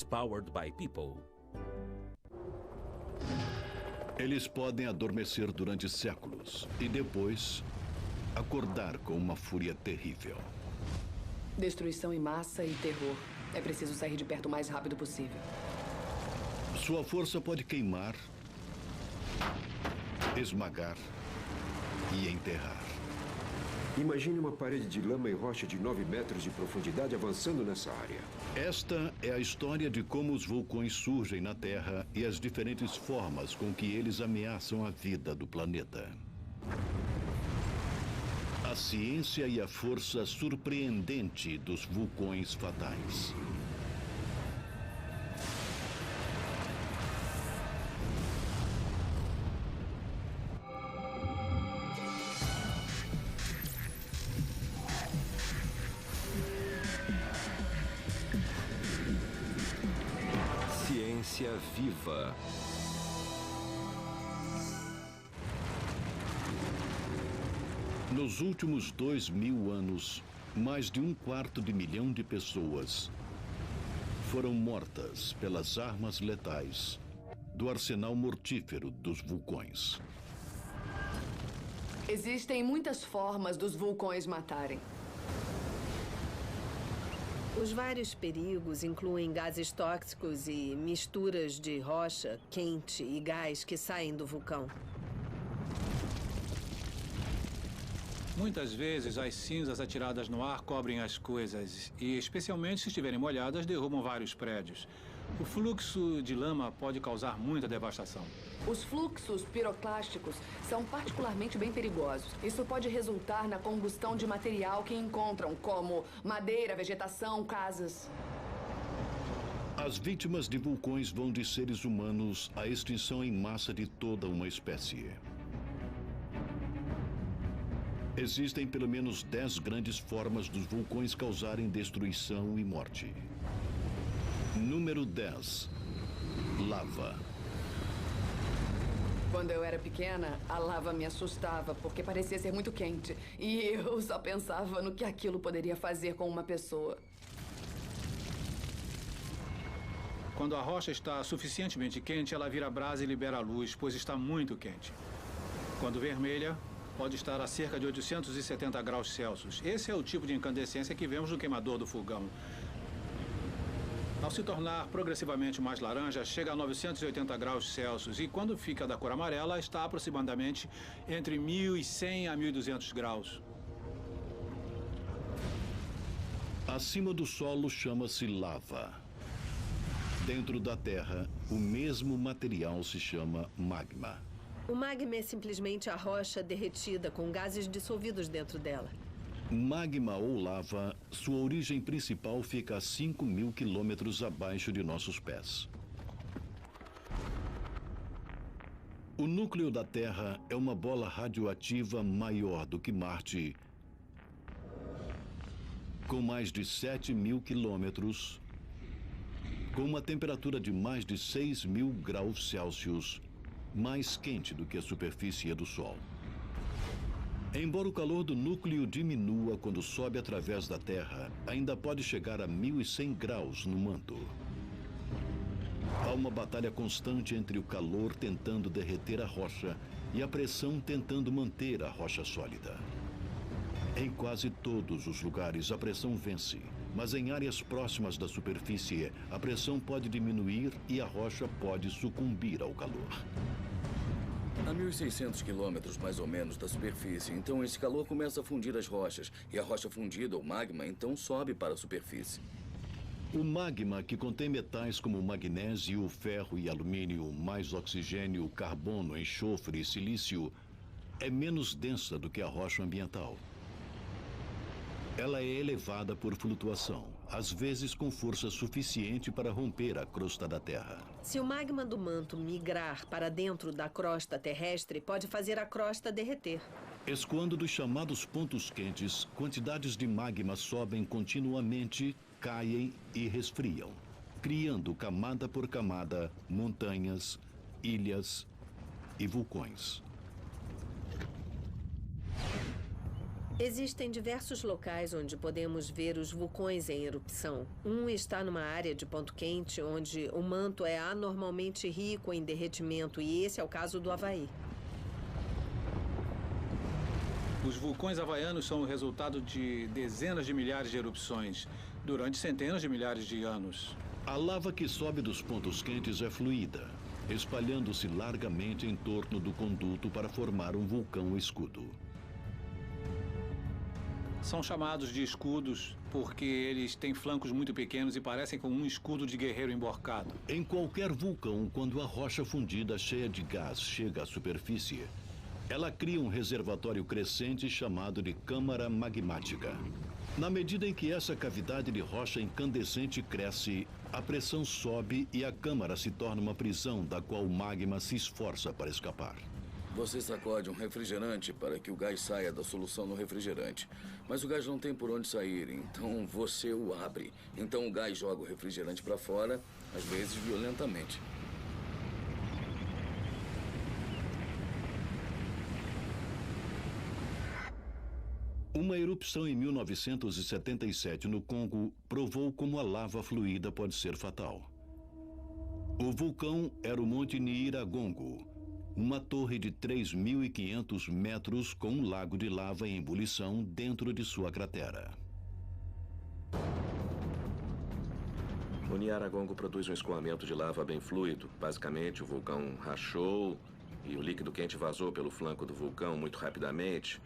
powered by people. Eles podem adormecer durante séculos e depois acordar com uma fúria terrível. Destruição em massa e terror. É preciso sair de perto o mais rápido possível. Sua força pode queimar, esmagar e enterrar. Imagine uma parede de lama e rocha de 9 metros de profundidade avançando nessa área. Esta é a história de como os vulcões surgem na Terra e as diferentes formas com que eles ameaçam a vida do planeta. A ciência e a força surpreendente dos vulcões fatais. Ciência viva. Nos últimos 2000 anos, mais de 1/4 de milhão de pessoas foram mortas pelas armas letais do arsenal mortífero dos vulcões. Existem muitas formas dos vulcões matarem. Os vários perigos incluem gases tóxicos e misturas de rocha, quente e gás que saem do vulcão. Muitas vezes, as cinzas atiradas no ar cobrem as coisas e, especialmente se estiverem molhadas, derrubam vários prédios. O fluxo de lama pode causar muita devastação. Os fluxos piroclásticos são particularmente bem perigosos. Isso pode resultar na combustão de material que encontram, como madeira, vegetação, casas. As vítimas de vulcões vão de seres humanos à extinção em massa de toda uma espécie. Existem pelo menos 10 grandes formas dos vulcões causarem destruição e morte. Número 10. Lava. Quando eu era pequena, a lava me assustava porque parecia ser muito quente. E eu só pensava no que aquilo poderia fazer com uma pessoa. Quando a rocha está suficientemente quente, ela vira brasa e libera luz, pois está muito quente. Quando vermelha, pode estar a cerca de 870 graus Celsius. Esse é o tipo de incandescência que vemos no queimador do fogão. Ao se tornar progressivamente mais laranja, chega a 980 graus Celsius e quando fica da cor amarela, está aproximadamente entre 1.100 a 1.200 graus. Acima do solo chama-se lava. Dentro da Terra, o mesmo material se chama magma. O magma é simplesmente a rocha derretida com gases dissolvidos dentro dela. Magma ou lava, sua origem principal fica a 5.000 quilômetros abaixo de nossos pés. O núcleo da Terra é uma bola radioativa maior do que Marte, com mais de 7.000 quilômetros, com uma temperatura de mais de 6.000 graus Celsius, mais quente do que a superfície do Sol. Embora o calor do núcleo diminua quando sobe através da Terra, ainda pode chegar a 1.100 graus no manto. Há uma batalha constante entre o calor tentando derreter a rocha e a pressão tentando manter a rocha sólida. Em quase todos os lugares, a pressão vence, mas em áreas próximas da superfície, a pressão pode diminuir e a rocha pode sucumbir ao calor. A 1.600 quilômetros, mais ou menos, da superfície, então esse calor começa a fundir as rochas. E a rocha fundida, o magma, então sobe para a superfície. O magma, que contém metais como magnésio, ferro e alumínio, mais oxigênio, carbono, enxofre e silício, é menos densa do que a rocha ambiental. Ela é elevada por flutuação, às vezes com força suficiente para romper a crosta da Terra. Se o magma do manto migrar para dentro da crosta terrestre, pode fazer a crosta derreter. Escoando dos chamados pontos quentes, quantidades de magma sobem continuamente, caem e resfriam, criando camada por camada montanhas, ilhas e vulcões. Existem diversos locais onde podemos ver os vulcões em erupção. Um está numa área de ponto quente, onde o manto é anormalmente rico em derretimento, e esse é o caso do Havaí. Os vulcões havaianos são o resultado de dezenas de milhares de erupções durante centenas de milhares de anos. A lava que sobe dos pontos quentes é fluida, espalhando-se largamente em torno do conduto para formar um vulcão escudo. São chamados de escudos porque eles têm flancos muito pequenos e parecem com um escudo de guerreiro emborcado. Em qualquer vulcão, quando a rocha fundida cheia de gás chega à superfície, ela cria um reservatório crescente chamado de câmara magmática. Na medida em que essa cavidade de rocha incandescente cresce, a pressão sobe e a câmara se torna uma prisão da qual o magma se esforça para escapar. Você sacode um refrigerante para que o gás saia da solução no refrigerante. Mas o gás não tem por onde sair, então você o abre. Então o gás joga o refrigerante para fora, às vezes violentamente. Uma erupção em 1977 no Congo provou como a lava fluida pode ser fatal. O vulcão era o Monte Nyiragongo, uma torre de 3.500 metros com um lago de lava em ebulição dentro de sua cratera. O Nyiragongo produz um escoamento de lava bem fluido. Basicamente, o vulcão rachou e o líquido quente vazou pelo flanco do vulcão muito rapidamente.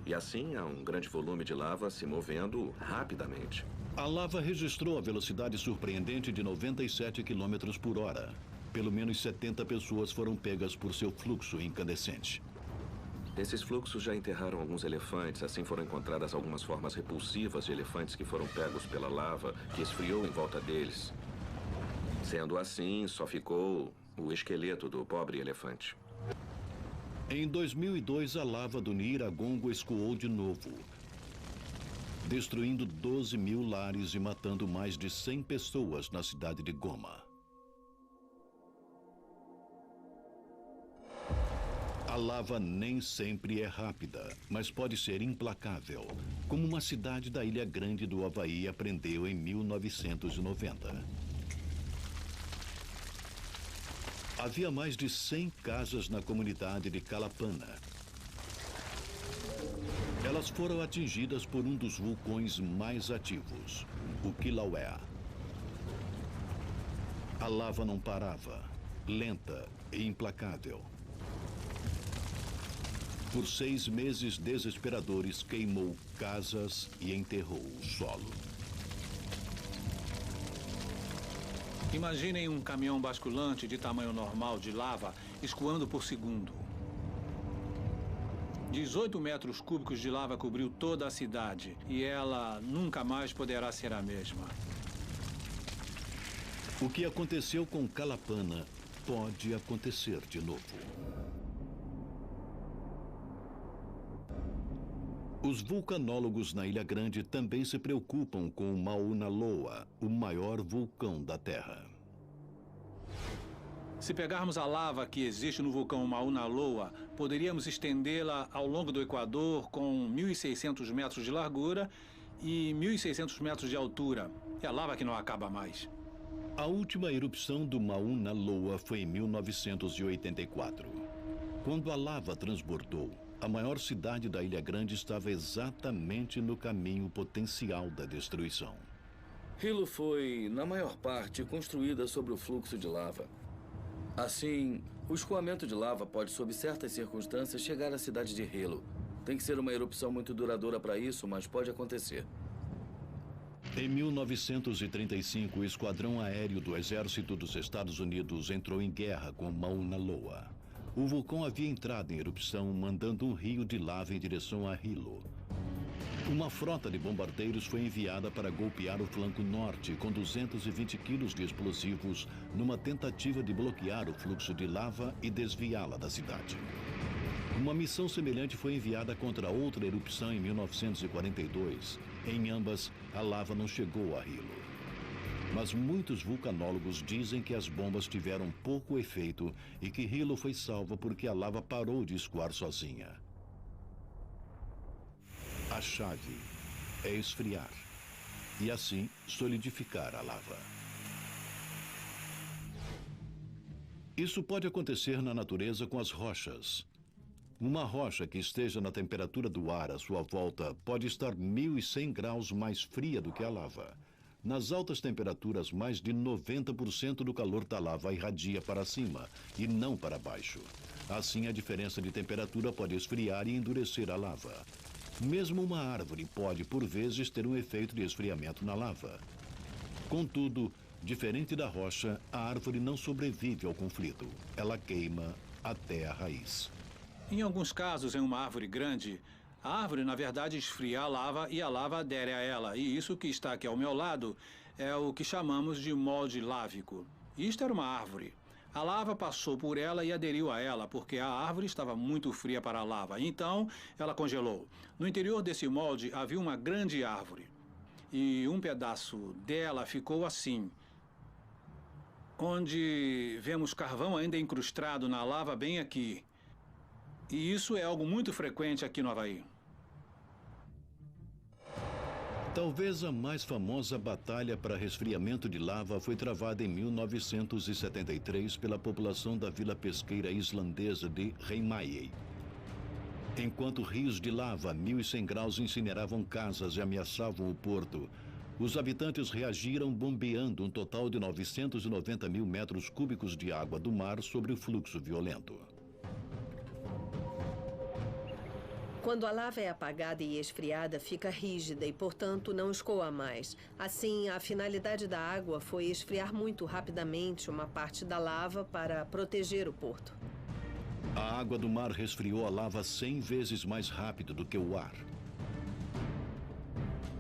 E assim há um grande volume de lava se movendo rapidamente. A lava registrou a velocidade surpreendente de 97 km por hora. Pelo menos 70 pessoas foram pegas por seu fluxo incandescente. Esses fluxos já enterraram alguns elefantes, assim foram encontradas algumas formas repulsivas de elefantes que foram pegos pela lava, que esfriou em volta deles. Sendo assim, só ficou o esqueleto do pobre elefante. Em 2002, a lava do Nyiragongo escoou de novo, destruindo 12 mil lares e matando mais de 100 pessoas na cidade de Goma. A lava nem sempre é rápida, mas pode ser implacável, como uma cidade da Ilha Grande do Havaí aprendeu em 1990. Havia mais de 100 casas na comunidade de Kalapana. Elas foram atingidas por um dos vulcões mais ativos, o Kilauea. A lava não parava, lenta e implacável. Por 6 meses desesperadores, queimou casas e enterrou o solo. Imaginem um caminhão basculante de tamanho normal de lava escoando por segundo. 18 metros cúbicos de lava cobriu toda a cidade e ela nunca mais poderá ser a mesma. O que aconteceu com Kalapana pode acontecer de novo. Os vulcanólogos na Ilha Grande também se preocupam com o Mauna Loa, o maior vulcão da Terra. Se pegarmos a lava que existe no vulcão Mauna Loa, poderíamos estendê-la ao longo do Equador com 1.600 metros de largura e 1.600 metros de altura. É a lava que não acaba mais. A última erupção do Mauna Loa foi em 1984. Quando a lava transbordou, a maior cidade da Ilha Grande estava exatamente no caminho potencial da destruição. Hilo foi, na maior parte, construída sobre o fluxo de lava. Assim, o escoamento de lava pode, sob certas circunstâncias, chegar à cidade de Hilo. Tem que ser uma erupção muito duradoura para isso, mas pode acontecer. Em 1935, o Esquadrão Aéreo do Exército dos Estados Unidos entrou em guerra com Mauna Loa. O vulcão havia entrado em erupção, mandando um rio de lava em direção a Hilo. Uma frota de bombardeiros foi enviada para golpear o flanco norte com 220 quilos de explosivos numa tentativa de bloquear o fluxo de lava e desviá-la da cidade. Uma missão semelhante foi enviada contra outra erupção em 1942. Em ambas, a lava não chegou a Hilo. Mas muitos vulcanólogos dizem que as bombas tiveram pouco efeito e que Hilo foi salva porque a lava parou de escoar sozinha. A chave é esfriar e assim solidificar a lava. Isso pode acontecer na natureza com as rochas. Uma rocha que esteja na temperatura do ar à sua volta pode estar 1.100 graus mais fria do que a lava. Nas altas temperaturas, mais de 90% do calor da lava irradia para cima e não para baixo. Assim, a diferença de temperatura pode esfriar e endurecer a lava. Mesmo uma árvore pode, por vezes, ter um efeito de esfriamento na lava. Contudo, diferente da rocha, a árvore não sobrevive ao conflito. Ela queima até a raiz. Em alguns casos, em uma árvore grande, a árvore, na verdade, esfria a lava e a lava adere a ela. E isso que está aqui ao meu lado é o que chamamos de molde lávico. Isto era uma árvore. A lava passou por ela e aderiu a ela, porque a árvore estava muito fria para a lava. Então, ela congelou. No interior desse molde havia uma grande árvore. E um pedaço dela ficou assim, onde vemos carvão ainda incrustado na lava bem aqui. E isso é algo muito frequente aqui no Havaí. Talvez a mais famosa batalha para resfriamento de lava foi travada em 1973 pela população da vila pesqueira islandesa de Heimaey. Enquanto rios de lava a 1.100 graus incineravam casas e ameaçavam o porto, os habitantes reagiram bombeando um total de 990 mil metros cúbicos de água do mar sobre o fluxo violento. Quando a lava é apagada e esfriada, fica rígida e, portanto, não escoa mais. Assim, a finalidade da água foi esfriar muito rapidamente uma parte da lava para proteger o porto. A água do mar resfriou a lava 100 vezes mais rápido do que o ar.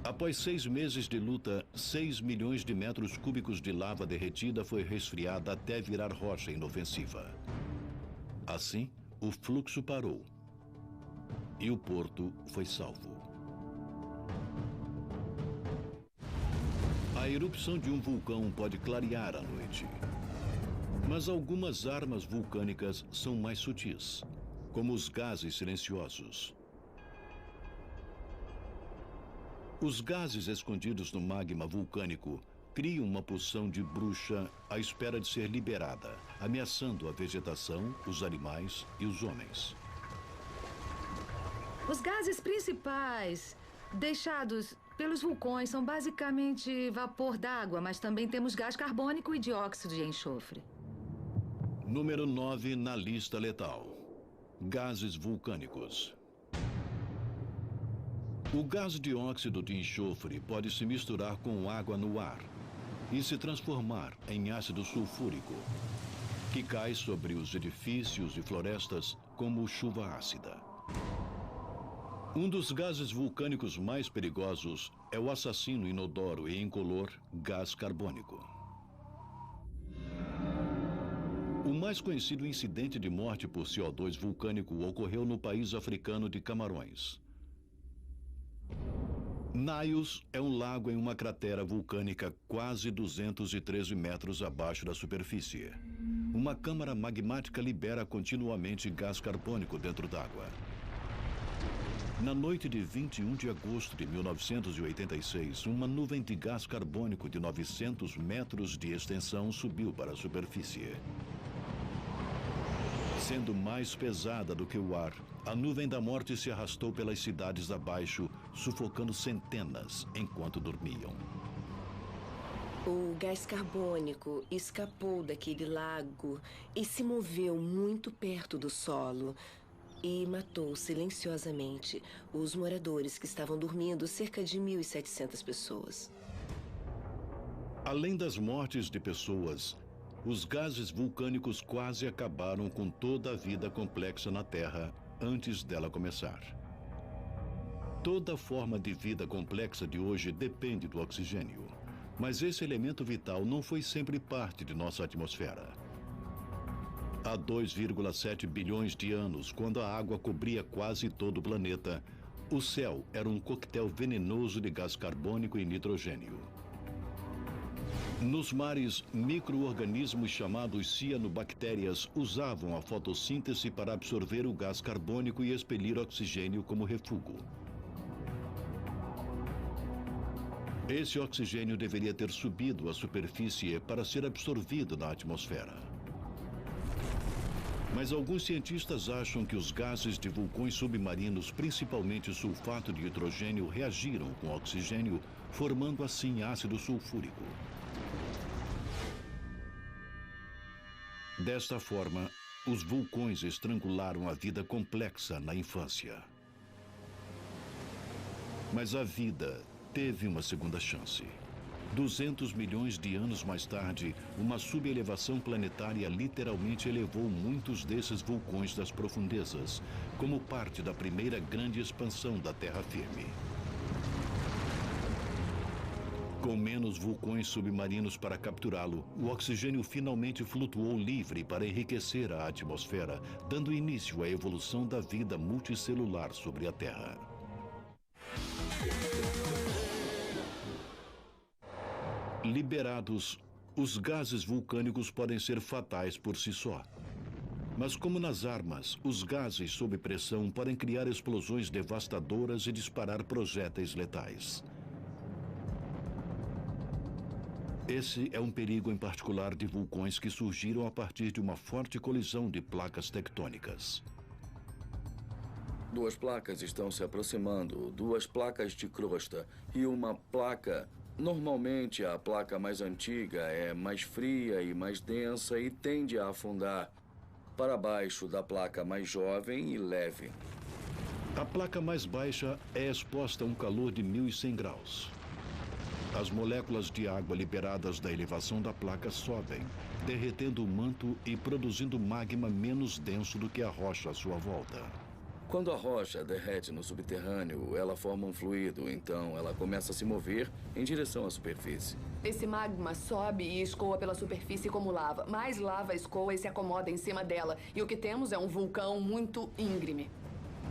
Após 6 meses de luta, 6 milhões de metros cúbicos de lava derretida foi resfriada até virar rocha inofensiva. Assim, o fluxo parou. E o porto foi salvo. A erupção de um vulcão pode clarear a noite. Mas algumas armas vulcânicas são mais sutis, como os gases silenciosos. Os gases escondidos no magma vulcânico criam uma poção de bruxa à espera de ser liberada, ameaçando a vegetação, os animais e os homens. Os gases principais deixados pelos vulcões são basicamente vapor d'água, mas também temos gás carbônico e dióxido de enxofre. Número 9 na lista letal: gases vulcânicos. O gás dióxido de enxofre pode se misturar com água no ar e se transformar em ácido sulfúrico, que cai sobre os edifícios e florestas como chuva ácida. Um dos gases vulcânicos mais perigosos é o assassino inodoro e incolor gás carbônico. O mais conhecido incidente de morte por CO2 vulcânico ocorreu no país africano de Camarões. Naios é um lago em uma cratera vulcânica quase 213 metros abaixo da superfície. Uma câmara magmática libera continuamente gás carbônico dentro d'água. Na noite de 21 de agosto de 1986, uma nuvem de gás carbônico de 900 metros de extensão subiu para a superfície. Sendo mais pesada do que o ar, a nuvem da morte se arrastou pelas cidades abaixo, sufocando centenas enquanto dormiam. O gás carbônico escapou daquele lago e se moveu muito perto do solo e matou silenciosamente os moradores que estavam dormindo, cerca de 1.700 pessoas. Além das mortes de pessoas, os gases vulcânicos quase acabaram com toda a vida complexa na Terra antes dela começar. Toda forma de vida complexa de hoje depende do oxigênio, mas esse elemento vital não foi sempre parte de nossa atmosfera. Há 2,7 bilhões de anos, quando a água cobria quase todo o planeta, o céu era um coquetel venenoso de gás carbônico e nitrogênio. Nos mares, micro-organismos chamados cianobactérias usavam a fotossíntese para absorver o gás carbônico e expelir oxigênio como refúgio. Esse oxigênio deveria ter subido à superfície para ser absorvido na atmosfera. Mas alguns cientistas acham que os gases de vulcões submarinos, principalmente sulfato de hidrogênio, reagiram com oxigênio, formando assim ácido sulfúrico. Desta forma, os vulcões estrangularam a vida complexa na infância. Mas a vida teve uma segunda chance. 200 milhões de anos mais tarde, uma subelevação planetária literalmente elevou muitos desses vulcões das profundezas, como parte da primeira grande expansão da terra firme. Com menos vulcões submarinos para capturá-lo, o oxigênio finalmente flutuou livre para enriquecer a atmosfera, dando início à evolução da vida multicelular sobre a Terra. Liberados, os gases vulcânicos podem ser fatais por si só. Mas como nas armas, os gases sob pressão podem criar explosões devastadoras e disparar projéteis letais. Esse é um perigo em particular de vulcões que surgiram a partir de uma forte colisão de placas tectônicas. Duas placas estão se aproximando, duas placas de crosta e uma placa. Normalmente, a placa mais antiga é mais fria e mais densa e tende a afundar para baixo da placa mais jovem e leve. A placa mais baixa é exposta a um calor de 1.100 graus. As moléculas de água liberadas da elevação da placa sobem, derretendo o manto e produzindo magma menos denso do que a rocha à sua volta. Quando a rocha derrete no subterrâneo, ela forma um fluido, então ela começa a se mover em direção à superfície. Esse magma sobe e escoa pela superfície como lava. Mais lava escoa e se acomoda em cima dela. E o que temos é um vulcão muito íngreme.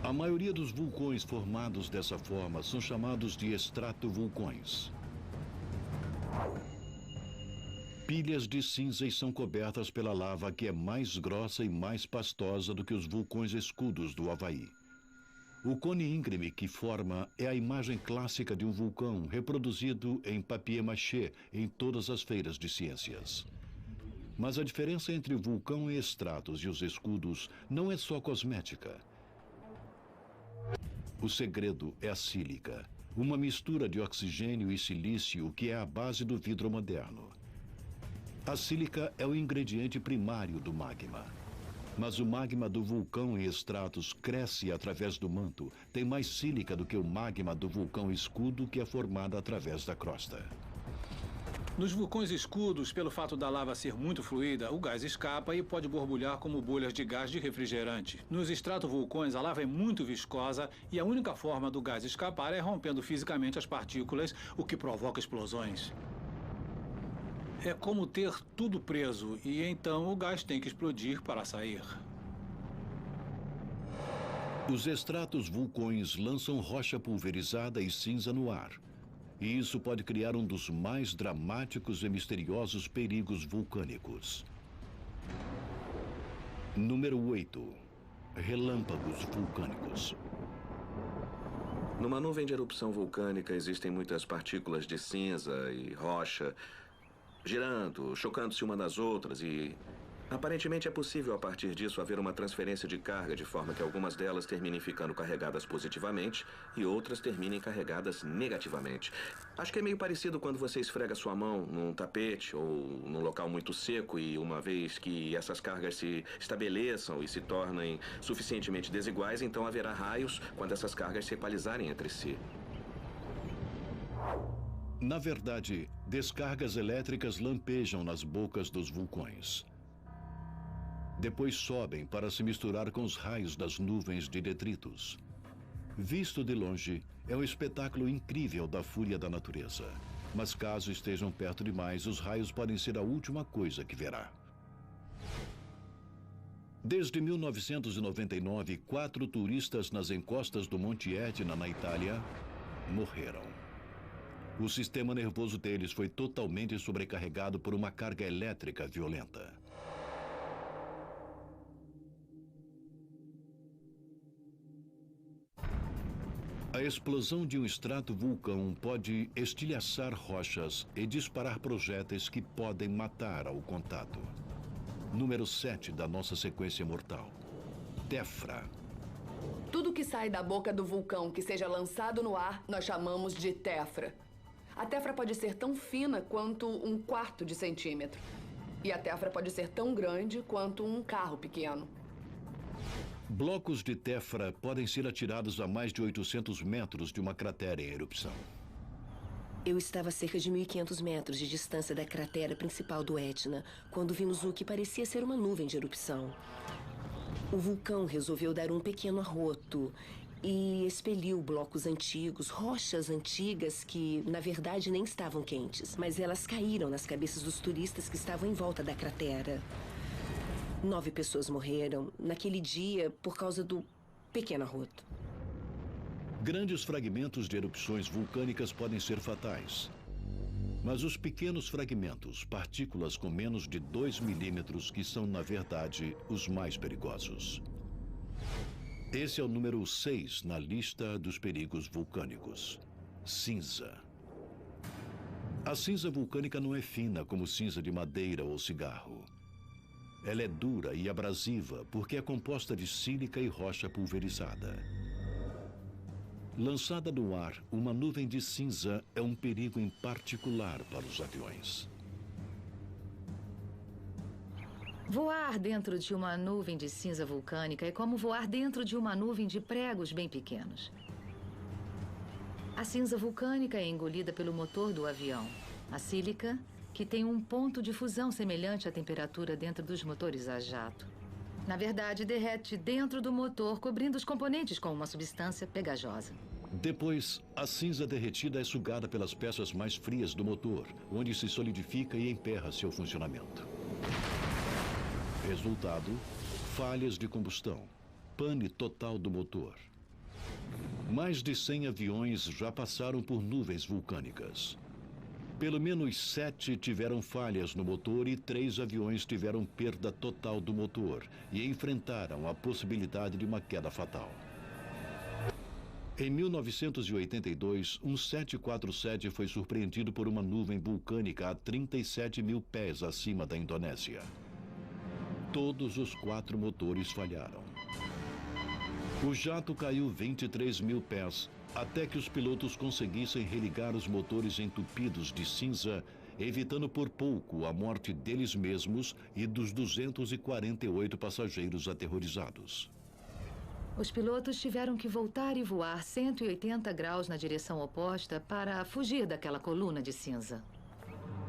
A maioria dos vulcões formados dessa forma são chamados de estratovulcões. Pilhas de cinzas são cobertas pela lava que é mais grossa e mais pastosa do que os vulcões escudos do Havaí. O cone íngreme que forma é a imagem clássica de um vulcão reproduzido em papier-mâché em todas as feiras de ciências. Mas a diferença entre o vulcão e estratos e os escudos não é só cosmética. O segredo é a sílica, uma mistura de oxigênio e silício que é a base do vidro moderno. A sílica é o ingrediente primário do magma. Mas o magma do vulcão em estratos cresce através do manto. Tem mais sílica do que o magma do vulcão escudo, que é formado através da crosta. Nos vulcões escudos, pelo fato da lava ser muito fluida, o gás escapa e pode borbulhar como bolhas de gás de refrigerante. Nos estratovulcões, a lava é muito viscosa e a única forma do gás escapar é rompendo fisicamente as partículas, o que provoca explosões. É como ter tudo preso e então o gás tem que explodir para sair. Os estratos vulcões lançam rocha pulverizada e cinza no ar. E isso pode criar um dos mais dramáticos e misteriosos perigos vulcânicos. Número 8. Relâmpagos vulcânicos. Numa nuvem de erupção vulcânica existem muitas partículas de cinza e rocha girando, chocando-se uma nas outras e... aparentemente é possível, a partir disso, haver uma transferência de carga, de forma que algumas delas terminem ficando carregadas positivamente e outras terminem carregadas negativamente. Acho que é meio parecido quando você esfrega sua mão num tapete ou num local muito seco e uma vez que essas cargas se estabeleçam e se tornem suficientemente desiguais, então haverá raios quando essas cargas se equalizarem entre si. Na verdade, descargas elétricas lampejam nas bocas dos vulcões. Depois sobem para se misturar com os raios das nuvens de detritos. Visto de longe, é um espetáculo incrível da fúria da natureza. Mas caso estejam perto demais, os raios podem ser a última coisa que verá. Desde 1999, 4 turistas nas encostas do Monte Etna, na Itália, morreram. O sistema nervoso deles foi totalmente sobrecarregado por uma carga elétrica violenta. A explosão de um extrato-vulcão pode estilhaçar rochas e disparar projéteis que podem matar ao contato. Número 7 da nossa sequência mortal. Tefra. Tudo que sai da boca do vulcão que seja lançado no ar, nós chamamos de tefra. A tefra pode ser tão fina quanto 1/4 de centímetro. E a tefra pode ser tão grande quanto um carro pequeno. Blocos de tefra podem ser atirados a mais de 800 metros de uma cratera em erupção. Eu estava a cerca de 1.500 metros de distância da cratera principal do Etna, quando vimos o que parecia ser uma nuvem de erupção. O vulcão resolveu dar um pequeno arroto e expeliu blocos antigos, rochas antigas que, na verdade, nem estavam quentes, mas elas caíram nas cabeças dos turistas que estavam em volta da cratera. 9 pessoas morreram naquele dia por causa do pequeno arroto. Grandes fragmentos de erupções vulcânicas podem ser fatais. Mas os pequenos fragmentos, partículas com menos de 2 milímetros, que são, na verdade, os mais perigosos. Esse é o número 6 na lista dos perigos vulcânicos. Cinza. A cinza vulcânica não é fina como cinza de madeira ou cigarro. Ela é dura e abrasiva porque é composta de sílica e rocha pulverizada. Lançada no ar, uma nuvem de cinza é um perigo em particular para os aviões. Voar dentro de uma nuvem de cinza vulcânica é como voar dentro de uma nuvem de pregos bem pequenos. A cinza vulcânica é engolida pelo motor do avião. A sílica, que tem um ponto de fusão semelhante à temperatura dentro dos motores a jato. Na verdade, derrete dentro do motor, cobrindo os componentes com uma substância pegajosa. Depois, a cinza derretida é sugada pelas peças mais frias do motor, onde se solidifica e emperra seu funcionamento. Resultado: falhas de combustão, pane total do motor. Mais de 100 aviões já passaram por nuvens vulcânicas. Pelo menos 7 tiveram falhas no motor e 3 aviões tiveram perda total do motor e enfrentaram a possibilidade de uma queda fatal. Em 1982, um 747 foi surpreendido por uma nuvem vulcânica a 37 mil pés acima da Indonésia. Todos os 4 motores falharam. O jato caiu 23 mil pés, até que os pilotos conseguissem religar os motores entupidos de cinza, evitando por pouco a morte deles mesmos e dos 248 passageiros aterrorizados. Os pilotos tiveram que voltar e voar 180 graus na direção oposta para fugir daquela coluna de cinza.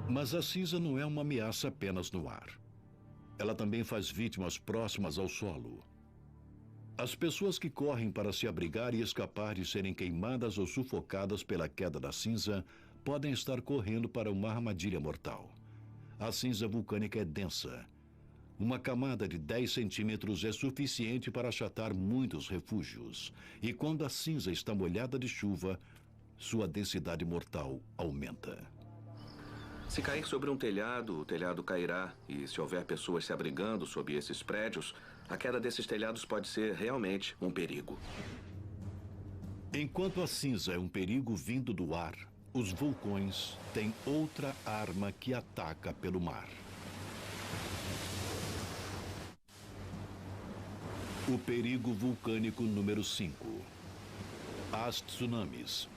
Mas a cinza não é uma ameaça apenas no ar. Ela também faz vítimas próximas ao solo. As pessoas que correm para se abrigar e escapar de serem queimadas ou sufocadas pela queda da cinza podem estar correndo para uma armadilha mortal. A cinza vulcânica é densa. Uma camada de 10 centímetros é suficiente para achatar muitos refúgios. E quando a cinza está molhada de chuva, sua densidade mortal aumenta. Se cair sobre um telhado, o telhado cairá. E se houver pessoas se abrigando sob esses prédios, a queda desses telhados pode ser realmente um perigo. Enquanto a cinza é um perigo vindo do ar, os vulcões têm outra arma que ataca pelo mar. O perigo vulcânico número 5. As tsunamis.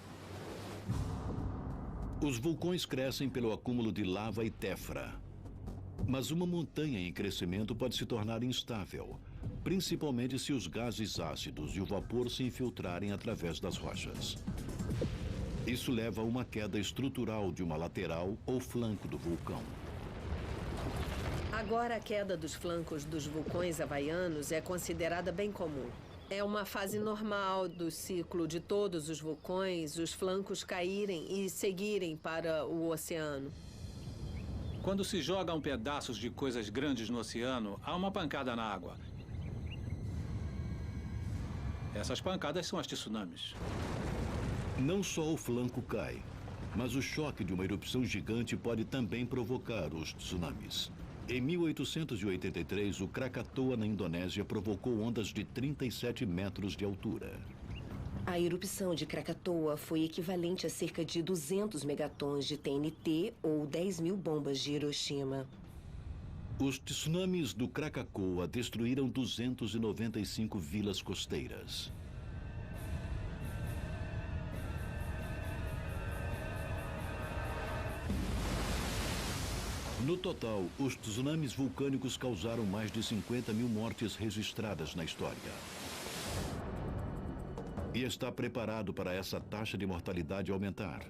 Os vulcões crescem pelo acúmulo de lava e tefra. Mas uma montanha em crescimento pode se tornar instável, principalmente se os gases ácidos e o vapor se infiltrarem através das rochas. Isso leva a uma queda estrutural de uma lateral ou flanco do vulcão. Agora, a queda dos flancos dos vulcões havaianos é considerada bem comum. É uma fase normal do ciclo de todos os vulcões, os flancos caírem e seguirem para o oceano. Quando se jogam pedaços de coisas grandes no oceano, há uma pancada na água. Essas pancadas são as tsunamis. Não só o flanco cai, mas o choque de uma erupção gigante pode também provocar os tsunamis. Em 1883, o Krakatoa, na Indonésia, provocou ondas de 37 metros de altura. A erupção de Krakatoa foi equivalente a cerca de 200 megatons de TNT ou 10.000 bombas de Hiroshima. Os tsunamis do Krakatoa destruíram 295 vilas costeiras. No total, os tsunamis vulcânicos causaram mais de 50 mil mortes registradas na história. E está preparado para essa taxa de mortalidade aumentar.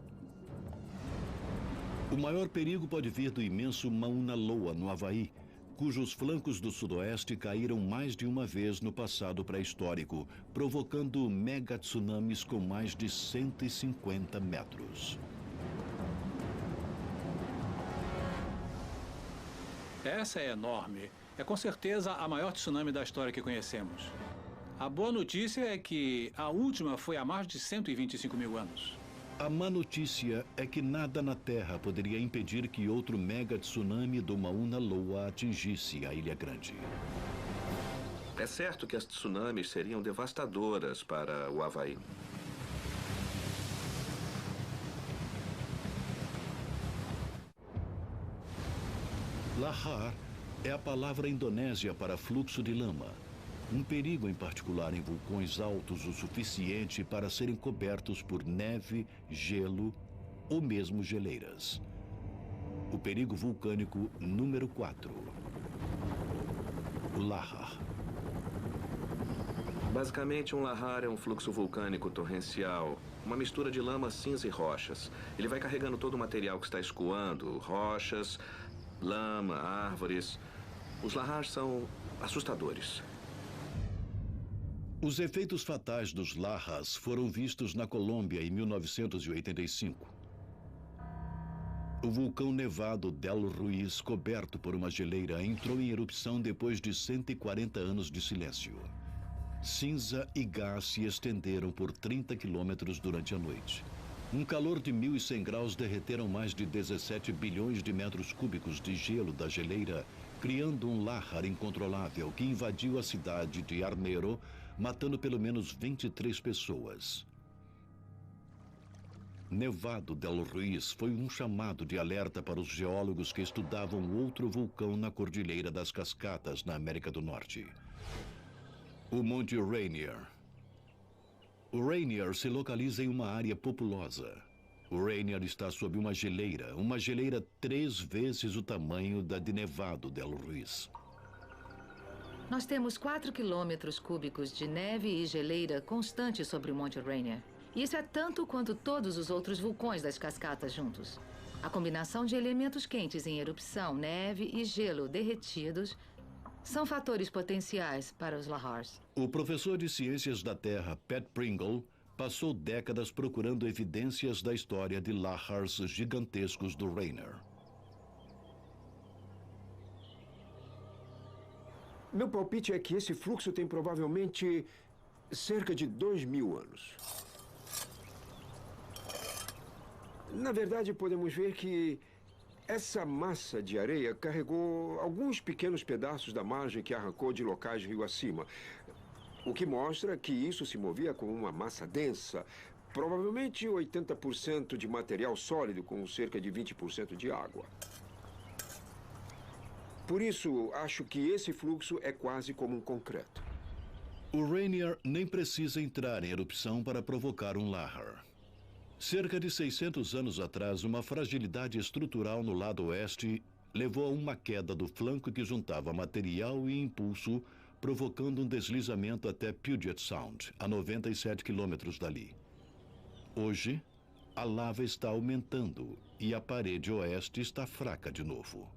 O maior perigo pode vir do imenso Mauna Loa, no Havaí, cujos flancos do sudoeste caíram mais de uma vez no passado pré-histórico, provocando megatsunamis com mais de 150 metros. Essa é enorme. É com certeza a maior tsunami da história que conhecemos. A boa notícia é que a última foi há mais de 125 mil anos. A má notícia é que nada na Terra poderia impedir que outro mega tsunami do Mauna Loa atingisse a Ilha Grande. É certo que as tsunamis seriam devastadoras para o Havaí. Lahar é a palavra indonésia para fluxo de lama. Um perigo em particular em vulcões altos o suficiente para serem cobertos por neve, gelo ou mesmo geleiras. O perigo vulcânico número 4. O Lahar. Basicamente, um lahar é um fluxo vulcânico torrencial, uma mistura de lama, cinza e rochas. Ele vai carregando todo o material que está escoando, rochas, lama, árvores. Os lahars são assustadores. Os efeitos fatais dos lahars foram vistos na Colômbia em 1985. O vulcão nevado Del Ruiz, coberto por uma geleira, entrou em erupção depois de 140 anos de silêncio. Cinza e gás se estenderam por 30 quilômetros durante a noite. Um calor de 1.100 graus derreteram mais de 17 bilhões de metros cúbicos de gelo da geleira, criando um lahar incontrolável que invadiu a cidade de Armero, matando pelo menos 23 pessoas. Nevado del Ruiz foi um chamado de alerta para os geólogos que estudavam outro vulcão na Cordilheira das Cascatas, na América do Norte. O Monte Rainier. O Rainier se localiza em uma área populosa. O Rainier está sob uma geleira 3 vezes o tamanho da de Nevado del Ruiz. Nós temos 4 quilômetros cúbicos de neve e geleira constante sobre o Monte Rainier. Isso é tanto quanto todos os outros vulcões das cascatas juntos. A combinação de elementos quentes em erupção, neve e gelo derretidos são fatores potenciais para os lahars. O professor de Ciências da Terra, Pat Pringle, passou décadas procurando evidências da história de lahars gigantescos do Rainier. Meu palpite é que esse fluxo tem provavelmente cerca de 2.000 anos. Na verdade, podemos ver que essa massa de areia carregou alguns pequenos pedaços da margem que arrancou de locais rio acima, o que mostra que isso se movia com uma massa densa, provavelmente 80% de material sólido com cerca de 20% de água. Por isso, acho que esse fluxo é quase como um concreto. O Rainier nem precisa entrar em erupção para provocar um lahar. Cerca de 600 anos atrás, uma fragilidade estrutural no lado oeste levou a uma queda do flanco que juntava material e impulso, provocando um deslizamento até Puget Sound, a 97 quilômetros dali. Hoje, a lava está aumentando e a parede oeste está fraca de novo.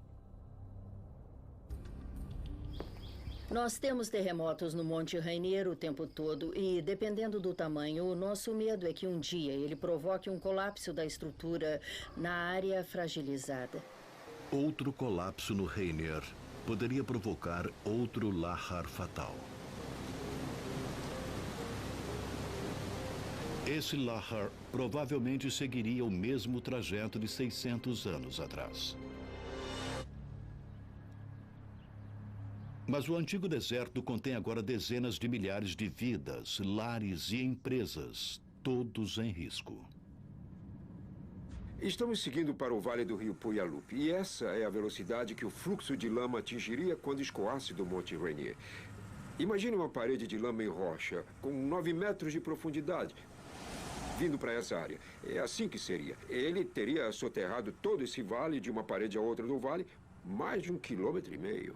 Nós temos terremotos no Monte Rainier o tempo todo e, dependendo do tamanho, o nosso medo é que um dia ele provoque um colapso da estrutura na área fragilizada. Outro colapso no Rainier poderia provocar outro lahar fatal. Esse lahar provavelmente seguiria o mesmo trajeto de 600 anos atrás. Mas o antigo deserto contém agora dezenas de milhares de vidas, lares e empresas, todos em risco. Estamos seguindo para o vale do rio Puyallup, e essa é a velocidade que o fluxo de lama atingiria quando escoasse do Monte Rainier. Imagine uma parede de lama em rocha, com 9 metros de profundidade, vindo para essa área. É assim que seria. Ele teria soterrado todo esse vale, de uma parede a outra do vale, mais de 1,5 km.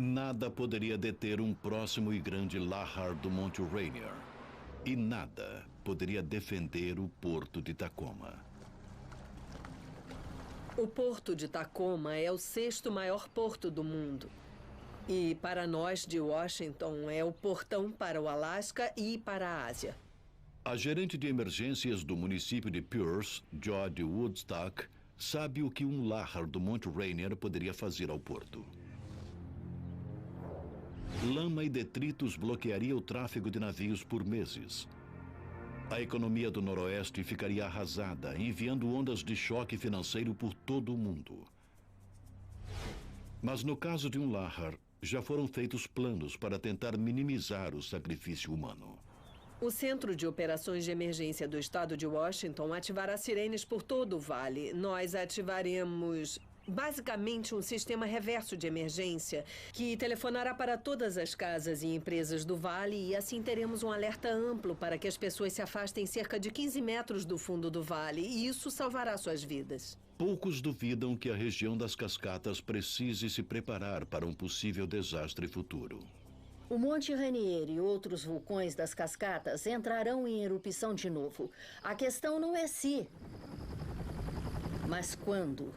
Nada poderia deter um próximo e grande lahar do Monte Rainier. E nada poderia defender o porto de Tacoma. O porto de Tacoma é o 6º maior porto do mundo. E para nós de Washington é o portão para o Alasca e para a Ásia. A gerente de emergências do município de Pierce, Jody Woodstock, sabe o que um lahar do Monte Rainier poderia fazer ao porto. Lama e detritos bloquearia o tráfego de navios por meses. A economia do Noroeste ficaria arrasada, enviando ondas de choque financeiro por todo o mundo. Mas no caso de um lahar, já foram feitos planos para tentar minimizar o sacrifício humano. O Centro de Operações de Emergência do Estado de Washington ativará sirenes por todo o vale. Nós ativaremos basicamente um sistema reverso de emergência que telefonará para todas as casas e empresas do vale, e assim teremos um alerta amplo para que as pessoas se afastem cerca de 15 metros do fundo do vale, e isso salvará suas vidas. Poucos duvidam que a região das cascatas precise se preparar para um possível desastre futuro. O Monte Rainier e outros vulcões das cascatas entrarão em erupção de novo. A questão não é se, mas quando.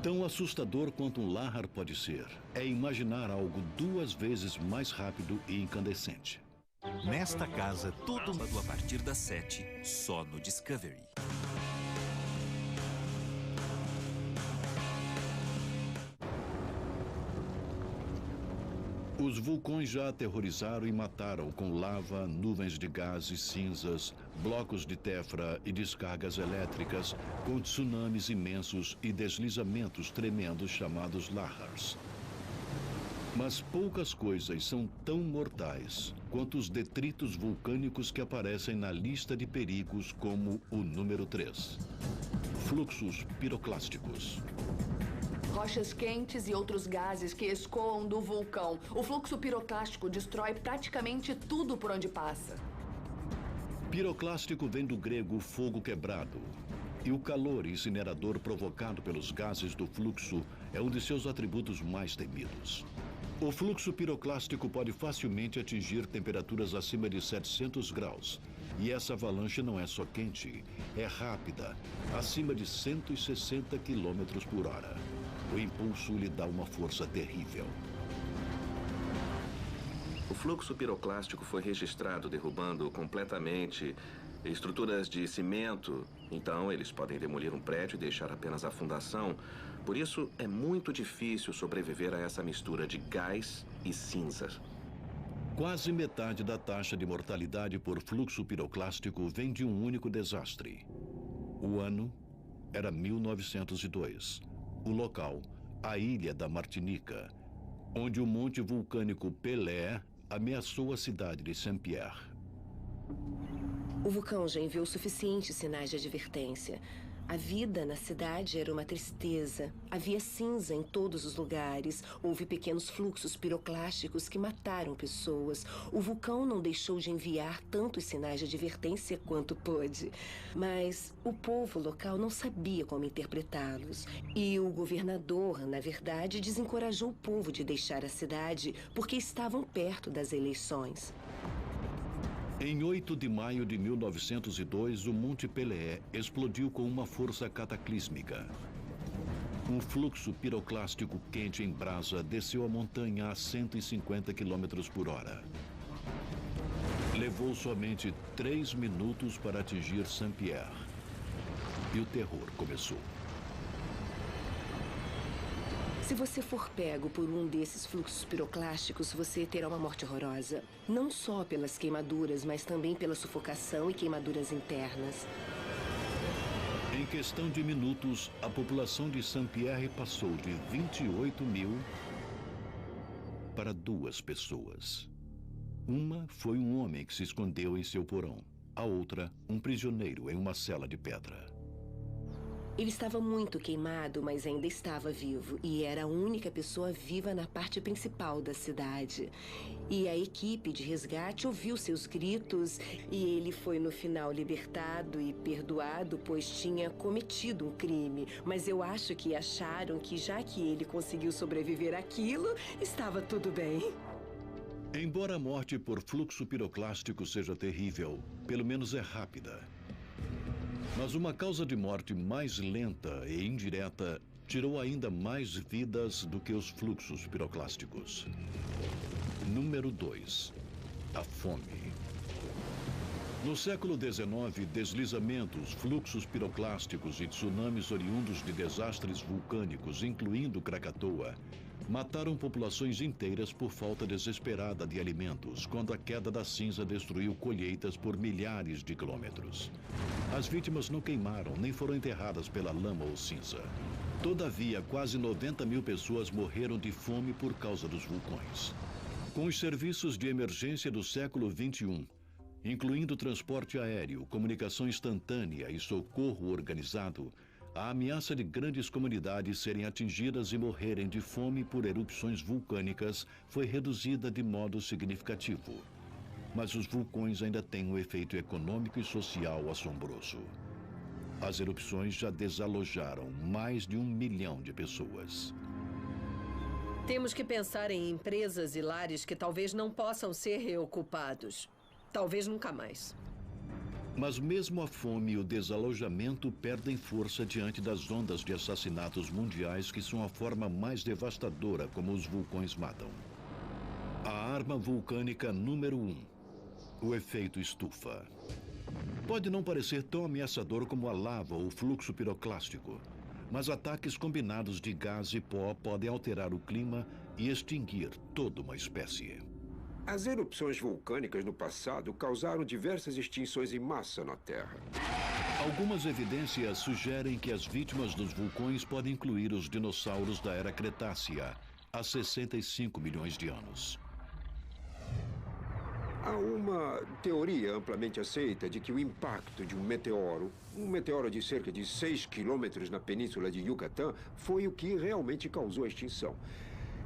Tão assustador quanto um lahar pode ser, é imaginar algo 2 vezes mais rápido e incandescente. Nesta casa, todo mundo a partir das 7, só no Discovery. Os vulcões já aterrorizaram e mataram com lava, nuvens de gases, cinzas, blocos de tefra e descargas elétricas, com tsunamis imensos e deslizamentos tremendos chamados lahars. Mas poucas coisas são tão mortais quanto os detritos vulcânicos que aparecem na lista de perigos como o número 3. Fluxos piroclásticos. Rochas quentes e outros gases que escoam do vulcão. O fluxo piroclástico destrói praticamente tudo por onde passa. Piroclástico vem do grego fogo quebrado. E o calor incinerador provocado pelos gases do fluxo é um de seus atributos mais temidos. O fluxo piroclástico pode facilmente atingir temperaturas acima de 700 graus. E essa avalanche não é só quente, é rápida, acima de 160 km por hora. O impulso lhe dá uma força terrível. O fluxo piroclástico foi registrado derrubando completamente estruturas de cimento. Então, eles podem demolir um prédio e deixar apenas a fundação. Por isso, é muito difícil sobreviver a essa mistura de gás e cinzas. Quase metade da taxa de mortalidade por fluxo piroclástico vem de um único desastre. O ano era 1902. O local, a ilha da Martinica, onde o monte vulcânico Pelé ameaçou a cidade de Saint-Pierre. O vulcão já enviou suficientes sinais de advertência. A vida na cidade era uma tristeza. Havia cinza em todos os lugares. Houve pequenos fluxos piroclásticos que mataram pessoas. O vulcão não deixou de enviar tantos sinais de advertência quanto pôde. Mas o povo local não sabia como interpretá-los. E o governador, na verdade, desencorajou o povo de deixar a cidade porque estavam perto das eleições. Em 8 de maio de 1902, o Monte Pelé explodiu com uma força cataclísmica. Um fluxo piroclástico quente em brasa desceu a montanha a 150 km por hora. Levou somente 3 minutos para atingir Saint-Pierre. E o terror começou. Se você for pego por um desses fluxos piroclásticos, você terá uma morte horrorosa. Não só pelas queimaduras, mas também pela sufocação e queimaduras internas. Em questão de minutos, a população de Saint-Pierre passou de 28 mil para 2 pessoas. Uma foi um homem que se escondeu em seu porão. A outra, um prisioneiro em uma cela de pedra. Ele estava muito queimado, mas ainda estava vivo. E era a única pessoa viva na parte principal da cidade. E a equipe de resgate ouviu seus gritos e ele foi no final libertado e perdoado, pois tinha cometido um crime. Mas eu acho que acharam que já que ele conseguiu sobreviver àquilo, estava tudo bem. Embora a morte por fluxo piroclástico seja terrível, pelo menos é rápida. Mas uma causa de morte mais lenta e indireta tirou ainda mais vidas do que os fluxos piroclásticos. Número 2. A fome. No século XIX, deslizamentos, fluxos piroclásticos e tsunamis oriundos de desastres vulcânicos, incluindo Krakatoa, mataram populações inteiras por falta desesperada de alimentos, quando a queda da cinza destruiu colheitas por milhares de quilômetros. As vítimas não queimaram, nem foram enterradas pela lama ou cinza. Todavia, quase 90 mil pessoas morreram de fome por causa dos vulcões. Com os serviços de emergência do século XXI, incluindo transporte aéreo, comunicação instantânea e socorro organizado, a ameaça de grandes comunidades serem atingidas e morrerem de fome por erupções vulcânicas foi reduzida de modo significativo. Mas os vulcões ainda têm um efeito econômico e social assombroso. As erupções já desalojaram mais de 1 milhão de pessoas. Temos que pensar em empresas e lares que talvez não possam ser reocupados. Talvez nunca mais. Mas mesmo a fome e o desalojamento perdem força diante das ondas de assassinatos mundiais que são a forma mais devastadora como os vulcões matam. A arma vulcânica número 1. O efeito estufa. Pode não parecer tão ameaçador como a lava ou o fluxo piroclástico, mas ataques combinados de gás e pó podem alterar o clima e extinguir toda uma espécie. As erupções vulcânicas no passado causaram diversas extinções em massa na Terra. Algumas evidências sugerem que as vítimas dos vulcões podem incluir os dinossauros da Era Cretácea, há 65 milhões de anos. Há uma teoria amplamente aceita de que o impacto de um meteoro de cerca de 6 quilômetros na península de Yucatán, foi o que realmente causou a extinção.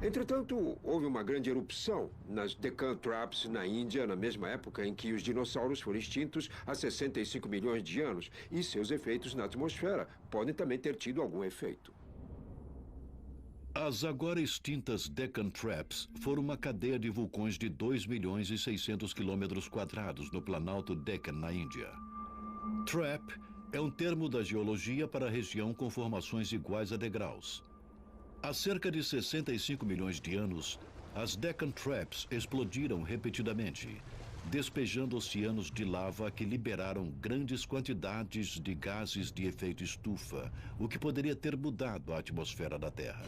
Entretanto, houve uma grande erupção nas Deccan Traps, na Índia, na mesma época em que os dinossauros foram extintos há 65 milhões de anos, e seus efeitos na atmosfera podem também ter tido algum efeito. As agora extintas Deccan Traps foram uma cadeia de vulcões de 2.600.000 quilômetros quadrados no Planalto Deccan, na Índia. Trap é um termo da geologia para a região com formações iguais a degraus. Há cerca de 65 milhões de anos, as Deccan Traps explodiram repetidamente, despejando oceanos de lava que liberaram grandes quantidades de gases de efeito estufa, o que poderia ter mudado a atmosfera da Terra.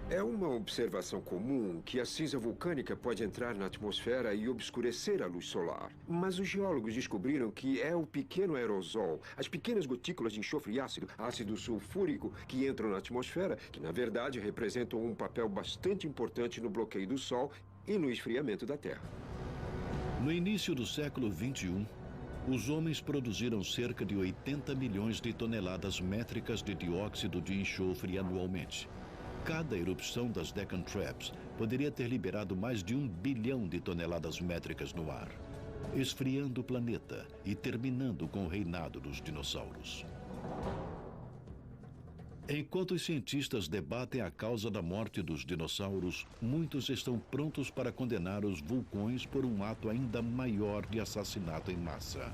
É uma observação comum que a cinza vulcânica pode entrar na atmosfera e obscurecer a luz solar. Mas os geólogos descobriram que é o pequeno aerosol, as pequenas gotículas de enxofre e ácido sulfúrico que entram na atmosfera, que na verdade representam um papel bastante importante no bloqueio do Sol e no esfriamento da Terra. No início do século XXI, os homens produziram cerca de 80 milhões de toneladas métricas de dióxido de enxofre anualmente. Cada erupção das Deccan Traps poderia ter liberado mais de 1 bilhão de toneladas métricas no ar, esfriando o planeta e terminando com o reinado dos dinossauros. Enquanto os cientistas debatem a causa da morte dos dinossauros, muitos estão prontos para condenar os vulcões por um ato ainda maior de assassinato em massa.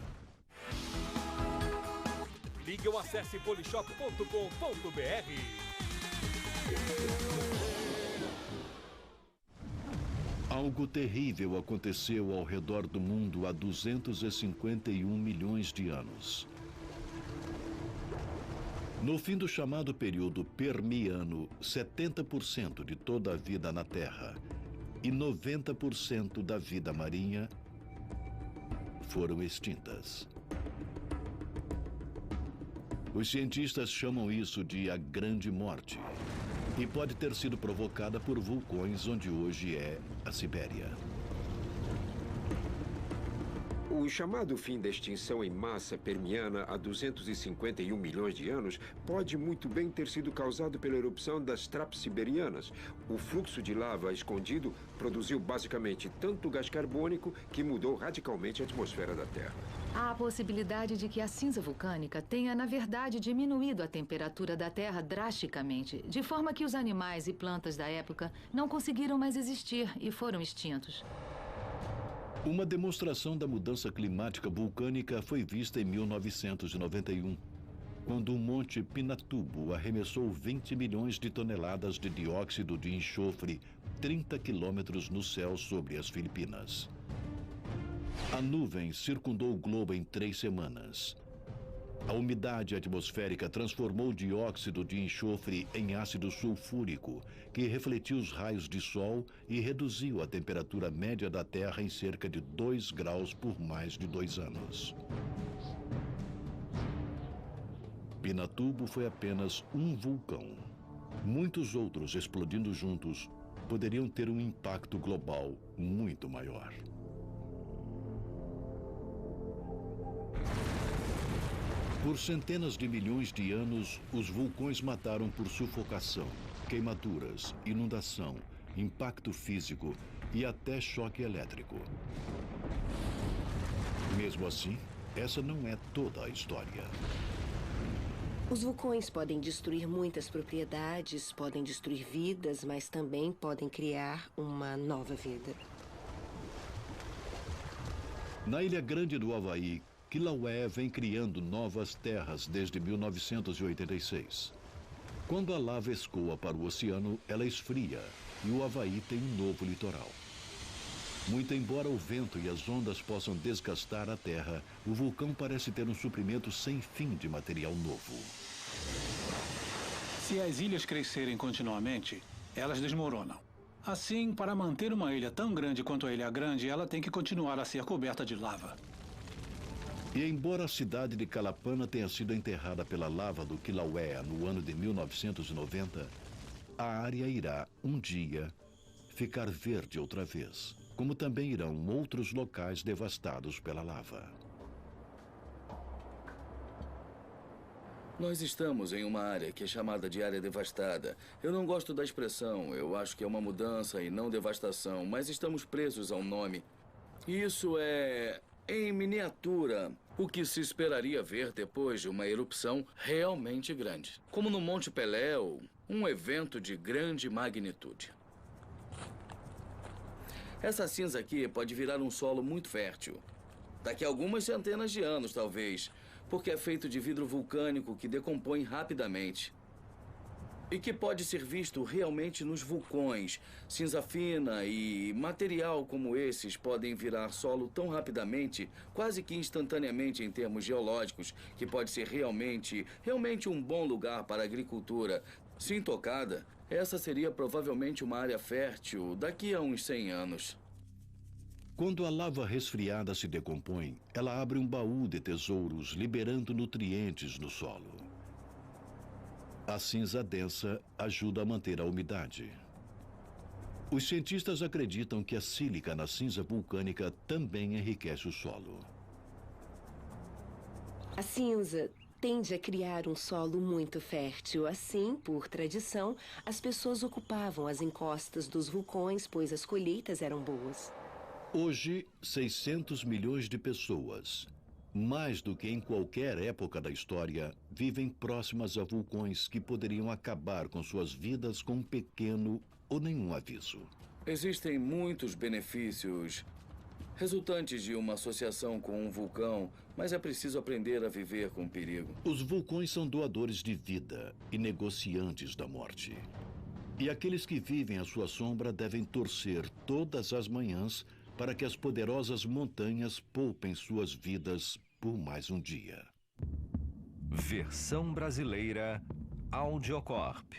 Ligue ou acesse polishop.com.br. Algo terrível aconteceu ao redor do mundo há 251 milhões de anos. No fim do chamado período Permiano, 70% de toda a vida na Terra e 90% da vida marinha foram extintas. Os cientistas chamam isso de a Grande Morte. e pode ter sido provocada por vulcões onde hoje é a Sibéria. O chamado fim da extinção em massa permiana há 251 milhões de anos pode muito bem ter sido causado pela erupção das traps siberianas. O fluxo de lava escondido produziu basicamente tanto gás carbônico que mudou radicalmente a atmosfera da Terra. Há a possibilidade de que a cinza vulcânica tenha, na verdade, diminuído a temperatura da Terra drasticamente, de forma que os animais e plantas da época não conseguiram mais existir e foram extintos. Uma demonstração da mudança climática vulcânica foi vista em 1991, quando o Monte Pinatubo arremessou 20 milhões de toneladas de dióxido de enxofre 30 quilômetros no céu sobre as Filipinas. A nuvem circundou o globo em 3 semanas. A umidade atmosférica transformou o dióxido de enxofre em ácido sulfúrico, que refletiu os raios de sol e reduziu a temperatura média da Terra em cerca de 2 graus por mais de 2 anos. Pinatubo foi apenas um vulcão. Muitos outros explodindo juntos poderiam ter um impacto global muito maior. Por centenas de milhões de anos, os vulcões mataram por sufocação, queimaduras, inundação, impacto físico e até choque elétrico. Mesmo assim, essa não é toda a história. Os vulcões podem destruir muitas propriedades, podem destruir vidas, mas também podem criar uma nova vida. Na Ilha Grande do Havaí, Kilauea vem criando novas terras desde 1986. Quando a lava escoa para o oceano, ela esfria e o Havaí tem um novo litoral. Muito embora o vento e as ondas possam desgastar a terra, o vulcão parece ter um suprimento sem fim de material novo. Se as ilhas crescerem continuamente, elas desmoronam. Assim, para manter uma ilha tão grande quanto a Ilha Grande, ela tem que continuar a ser coberta de lava. E embora a cidade de Calapana tenha sido enterrada pela lava do Kilauea no ano de 1990, a área irá, um dia, ficar verde outra vez, como também irão outros locais devastados pela lava. Nós estamos em uma área que é chamada de área devastada. Eu não gosto da expressão, eu acho que é uma mudança e não devastação, mas estamos presos ao nome. Isso é, em miniatura, o que se esperaria ver depois de uma erupção realmente grande. Como no Monte Pelé, um evento de grande magnitude. Essa cinza aqui pode virar um solo muito fértil. Daqui a algumas centenas de anos, talvez, porque é feito de vidro vulcânico que decompõe rapidamente. E que pode ser visto realmente nos vulcões. Cinza fina e material como esses podem virar solo tão rapidamente, quase que instantaneamente em termos geológicos, que pode ser realmente um bom lugar para a agricultura. Se intocada, essa seria provavelmente uma área fértil daqui a uns 100 anos. Quando a lava resfriada se decompõe, ela abre um baú de tesouros, liberando nutrientes no solo. A cinza densa ajuda a manter a umidade. Os cientistas acreditam que a sílica na cinza vulcânica também enriquece o solo. A cinza tende a criar um solo muito fértil. Assim, por tradição, as pessoas ocupavam as encostas dos vulcões, pois as colheitas eram boas. Hoje, 600 milhões de pessoas, mais do que em qualquer época da história, vivem próximas a vulcões que poderiam acabar com suas vidas com um pequeno ou nenhum aviso. Existem muitos benefícios resultantes de uma associação com um vulcão, mas é preciso aprender a viver com o perigo. Os vulcões são doadores de vida e negociantes da morte. E aqueles que vivem à sua sombra devem torcer todas as manhãs para que as poderosas montanhas poupem suas vidas por mais um dia. Versão brasileira Audiocorp.